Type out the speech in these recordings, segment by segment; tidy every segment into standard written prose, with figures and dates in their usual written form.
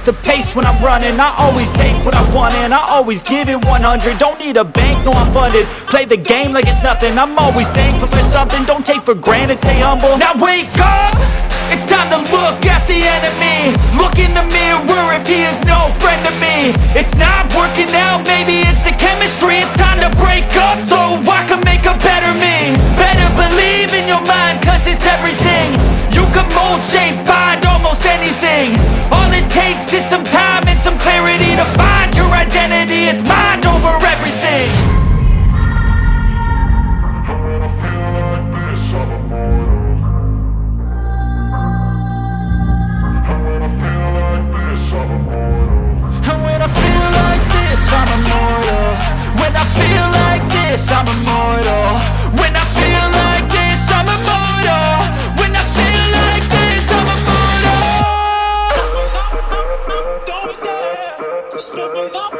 the pace when I'm running. I always take what I want and I always give it 100. Don't need a bank, no I'm funded. Play the game like it's nothing. I'm always thankful for something. Don't take for granted, stay humble. Now wake up! It's time to look at the enemy. Look in the mirror if he is no friend to me. It's not working out, maybe it's the chemistry. It's time to break up so I can make a better me. Better believe in your mind, cause it's everything. You can mold, shape, find almost anything. All it takes is some time and some clarity to find your identity. It's mind over everything. I'm immortal. When I feel like this, I'm immortal. When I feel like this, I'm immortal. When I feel like this, I'm immortal. Don't stop. Just step up.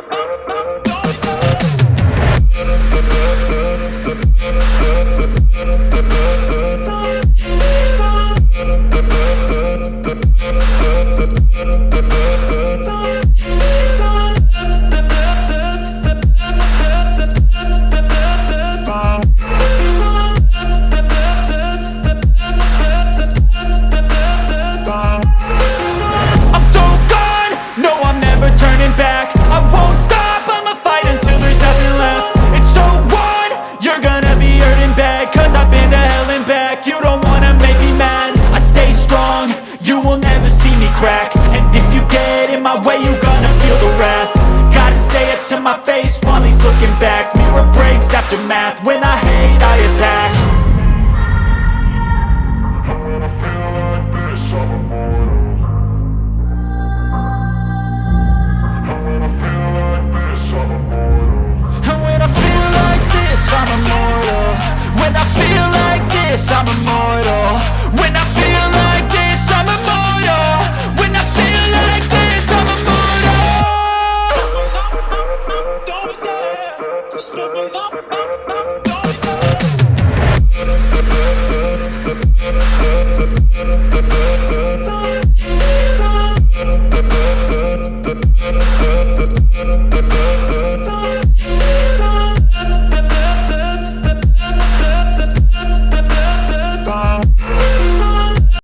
My face while he's looking back. Mirror breaks after math.